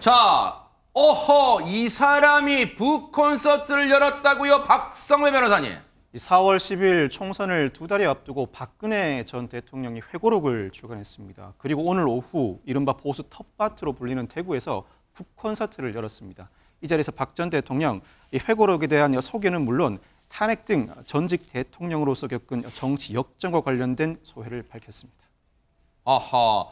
자, 어허, 이 사람이 북콘서트를 열었다고요, 박성배 변호사님. 4월 10일 총선을 2달이 앞두고 박근혜 전 대통령이 회고록을 출간했습니다. 그리고 오늘 오후 이른바 보수 텃밭으로 불리는 대구에서 북콘서트를 열었습니다. 이 자리에서 박 전 대통령 이 회고록에 대한 소개는 물론 탄핵 등 전직 대통령으로서 겪은 정치 역전과 관련된 소회를 밝혔습니다. 아하,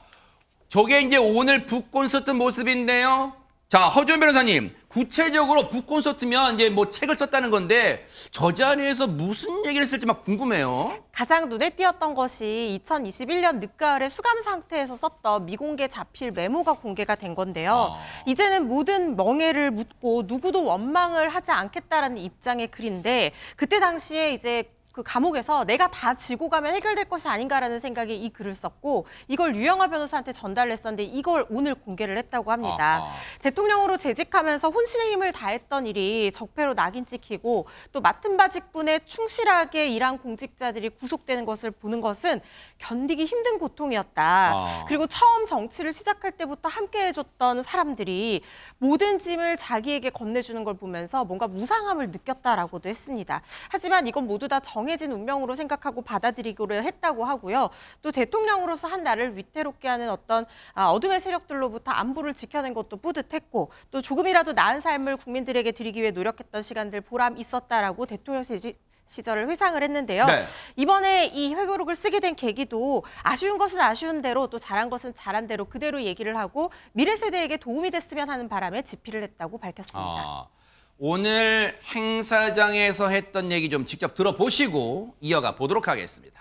저게 이제 오늘 북콘서트 모습인데요. 자, 허준 변호사님, 구체적으로 북콘서트면 이제 뭐 책을 썼다는 건데 저 자리에서 무슨 얘기를 했을지 막 궁금해요. 가장 눈에 띄었던 것이 2021년 늦가을에 수감 상태에서 썼던 미공개 자필 메모가 공개가 된 건데요. 이제는 모든 멍해를 묻고 누구도 원망을 하지 않겠다라는 입장의 글인데 그때 당시에 이제 그 감옥에서 내가 다 지고 가면 해결될 것이 아닌가라는 생각에 이 글을 썼고 이걸 유영하 변호사한테 전달을 했었는데 이걸 오늘 공개를 했다고 합니다. 대통령으로 재직하면서 혼신의 힘을 다했던 일이 적폐로 낙인 찍히고 또 맡은 바 직분에 충실하게 일한 공직자들이 구속되는 것을 보는 것은 견디기 힘든 고통이었다. 그리고 처음 정치를 시작할 때부터 함께 해줬던 사람들이 모든 짐을 자기에게 건네주는 걸 보면서 뭔가 무상함을 느꼈다라고도 했습니다. 하지만 이건 모두 다 정해진 운명으로 생각하고 받아들이기로 했다고 하고요. 또 대통령으로서 한 나라를 위태롭게 하는 어떤 어둠의 세력들로부터 안보를 지켜낸 것도 뿌듯했고 또 조금이라도 나은 삶을 국민들에게 드리기 위해 노력했던 시간들 보람 있었다라고 대통령 시절을 회상을 했는데요. 네. 이번에 이 회고록을 쓰게 된 계기도 아쉬운 것은 아쉬운 대로 또 잘한 것은 잘한 대로 그대로 얘기를 하고 미래 세대에게 도움이 됐으면 하는 바람에 집필을 했다고 밝혔습니다. 오늘 행사장에서 했던 얘기 좀 직접 들어보시고 이어가 보도록 하겠습니다.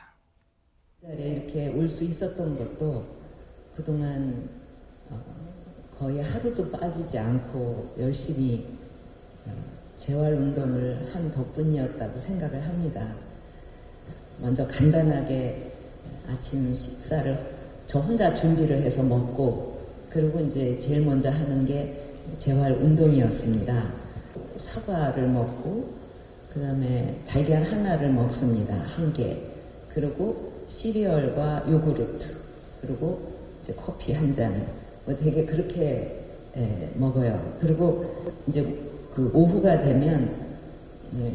이렇게 올 수 있었던 것도 그동안 거의 하루도 빠지지 않고 열심히 재활운동을 한 덕분이었다고 생각을 합니다. 먼저 간단하게 아침 식사를 저 혼자 준비를 해서 먹고 그리고 이제 제일 먼저 하는 게 재활운동이었습니다. 사과를 먹고 그 다음에 달걀 하나를 먹습니다. 1개. 그리고 시리얼과 요구르트 그리고 이제 커피 한 잔. 뭐 되게 그렇게 먹어요. 그리고 이제 그 오후가 되면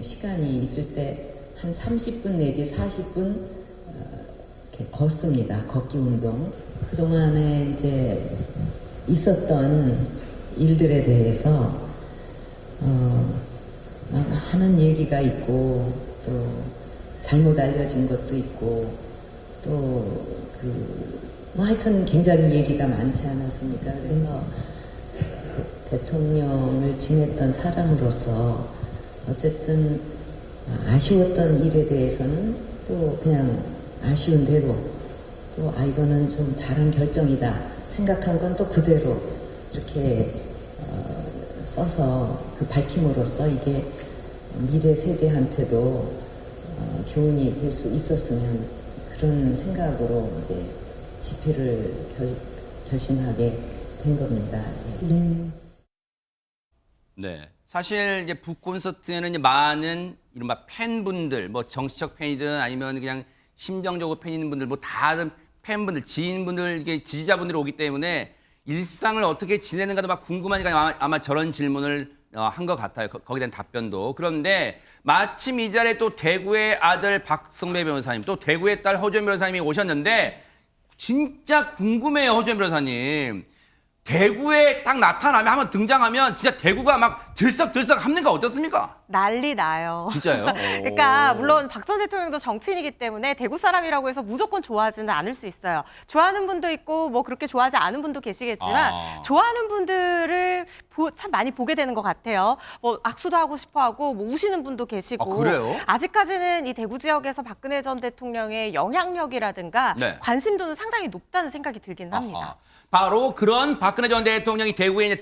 시간이 있을 때 한 30분 내지 40분 이렇게 걷습니다. 걷기 운동. 그동안에 이제 있었던 일들에 대해서 하는 얘기가 있고 또 잘못 알려진 것도 있고 또 뭐 하여튼 굉장히 얘기가 많지 않았습니까? 그래서 대통령을 지냈던 사람으로서 어쨌든 아쉬웠던 일에 대해서는 또 그냥 아쉬운 대로 또 이거는 좀 잘한 결정이다 생각한 건 또 그대로 이렇게 써서 그 밝힘으로써 이게 미래 세대한테도 교훈이 될 수 있었으면 그런 생각으로 이제 집회를 결심하게 된 겁니다. 네. 사실 이제 북콘서트에는 이제 많은 이른바 팬분들, 뭐 정치적 팬이든 아니면 그냥 심정적으로 팬인 분들, 뭐 다른 팬분들, 지인분들, 이게 지지자분들이 오기 때문에 일상을 어떻게 지내는가도 막 궁금하니까 아마 저런 질문을 한 것 같아요. 거기에 대한 답변도. 그런데 마침 이 자리에 또 대구의 아들 박성배 변호사님, 또 대구의 딸 허준 변호사님이 오셨는데 진짜 궁금해요, 허준 변호사님. 대구에 딱 나타나면 한번 등장하면 진짜 대구가 막 들썩들썩 합니까? 어떻습니까? 난리 나요. 진짜요? 그러니까 물론 박 전 대통령도 정치인이기 때문에 대구 사람이라고 해서 무조건 좋아하지는 않을 수 있어요. 좋아하는 분도 있고 뭐 그렇게 좋아하지 않은 분도 계시겠지만 좋아하는 분들을 참 많이 보게 되는 것 같아요. 뭐 악수도 하고 싶어하고 뭐 우시는 분도 계시고. 그래요? 아직까지는 이 대구 지역에서 박근혜 전 대통령의 영향력이라든가 네. 관심도는 상당히 높다는 생각이 들기는 합니다. 바로 그런 박근혜 전 대통령이 대구에 이제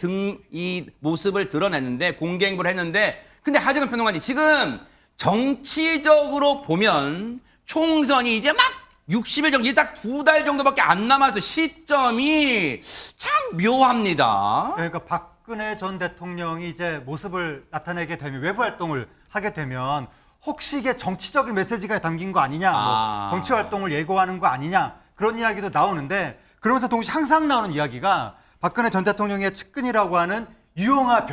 이 모습을 드러냈는데 공개 행보를 했는데 근데 하정은 평론가님 지금 정치적으로 보면 총선이 이제 막 60일 정도 이제 딱 2달 정도밖에 안 남아서 시점이 참 묘합니다. 그러니까 박근혜 전 대통령이 이제 모습을 나타내게 되면 외부 활동을 하게 되면 혹시 이게 정치적인 메시지가 담긴 거 아니냐, 뭐 정치 활동을 예고하는 거 아니냐 그런 이야기도 나오는데 그러면서 동시에 항상 나오는 이야기가 박근혜 전 대통령의 측근이라고 하는 유영하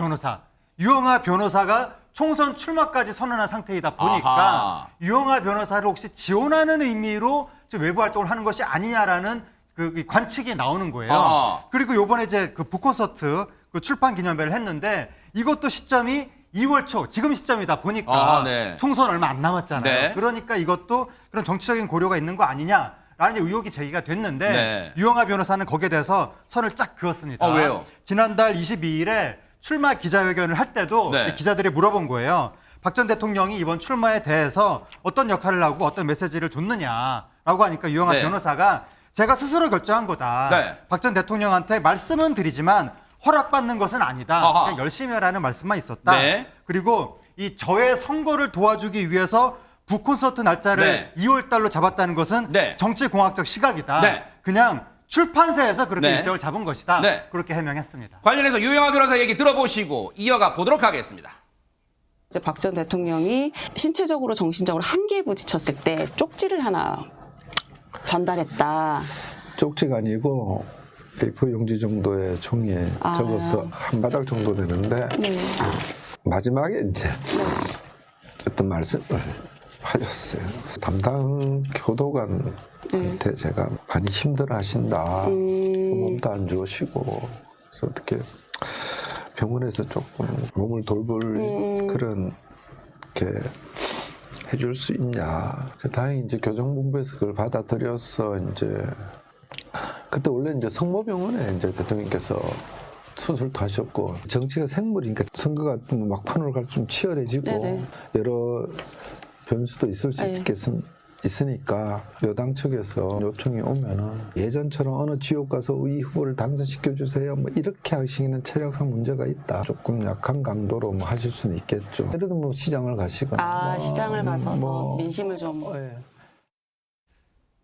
변호사가 총선 출마까지 선언한 상태이다 보니까 아하. 유영하 변호사를 혹시 지원하는 의미로 지금 외부 활동을 하는 것이 아니냐라는 그 관측이 나오는 거예요. 아하. 그리고 요번에 이제 그 북콘서트 그 출판 기념회를 했는데 이것도 시점이 2월 초 지금 시점이다 보니까 아, 네. 총선 얼마 안 남았잖아요. 네. 그러니까 이것도 그런 정치적인 고려가 있는 거 아니냐라는 의혹이 제기가 됐는데 네. 유영하 변호사는 거기에 대해서 선을 쫙 그었습니다. 왜요? 지난달 22일에 출마 기자회견을 할 때도 네. 이제 기자들이 물어본 거예요. 박 전 대통령이 이번 출마에 대해서 어떤 역할을 하고 어떤 메시지를 줬느냐라고 하니까 유영하 네. 변호사가 제가 스스로 결정한 거다. 네. 박 전 대통령한테 말씀은 드리지만 허락받는 것은 아니다. 아하. 그냥 열심히 하라는 말씀만 있었다. 네. 그리고 이 저의 선거를 도와주기 위해서 북콘서트 날짜를 네. 2월 달로 잡았다는 것은 네. 정치공학적 시각이다. 네. 그냥 출판사에서 그렇게 네. 일정을 잡은 것이다. 네. 그렇게 해명했습니다. 관련해서 유영하 변호사 얘기 들어보시고 이어가 보도록 하겠습니다. 이제 박 전 대통령이 신체적으로 정신적으로 한계에 부딪혔을 때 쪽지를 하나 전달했다. 쪽지가 아니고 A4 용지 정도의 종이에 적어서 한 바닥 정도 되는데 네. 마지막에 이제 어떤 말씀을 하셨어요. 담당 교도관한테 제가 많이 힘들어 하신다. 몸도 안 좋으시고 그래서 어떻게 병원에서 조금 몸을 돌볼 그런 이렇게 해줄 수 있냐. 다행히 이제 교정본부에서 그걸 받아들여서 이제 그때 원래 이제 성모병원에 이제 대통령께서 수술도 하셨고 정치가 생물이니까 선거가 막판으로 갈 좀 치열해지고 네네. 여러 변수도 있을 수 네. 있으니까 여당 측에서 요청이 오면은 예전처럼 어느 지역 가서 이 후보를 당선시켜 주세요 뭐 이렇게 하시기는 체력상 문제가 있다. 조금 약한 강도로 뭐 하실 수는 있겠죠. 예를 들어 뭐 시장을 가시거나 시장을 가서서 민심을 좀. 예.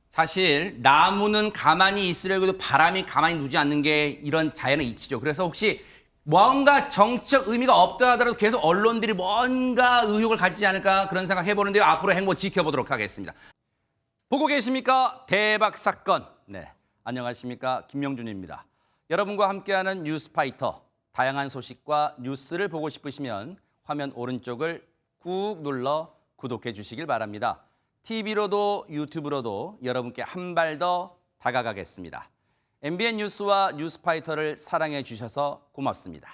사실 나무는 가만히 있으려고 해도 바람이 가만히 누지 않는 게 이런 자연의 이치죠. 그래서 혹시 뭔가 정치적 의미가 없다 하더라도 계속 언론들이 뭔가 의혹을 가지지 않을까 그런 생각 해보는데요. 앞으로 행보 지켜보도록 하겠습니다. 보고 계십니까? 대박 사건. 네, 안녕하십니까? 김명준입니다. 여러분과 함께하는 뉴스파이터. 다양한 소식과 뉴스를 보고 싶으시면 화면 오른쪽을 꾹 눌러 구독해 주시길 바랍니다. TV로도 유튜브로도 여러분께 한 발 더 다가가겠습니다. MBN 뉴스와 뉴스파이터를 사랑해 주셔서 고맙습니다.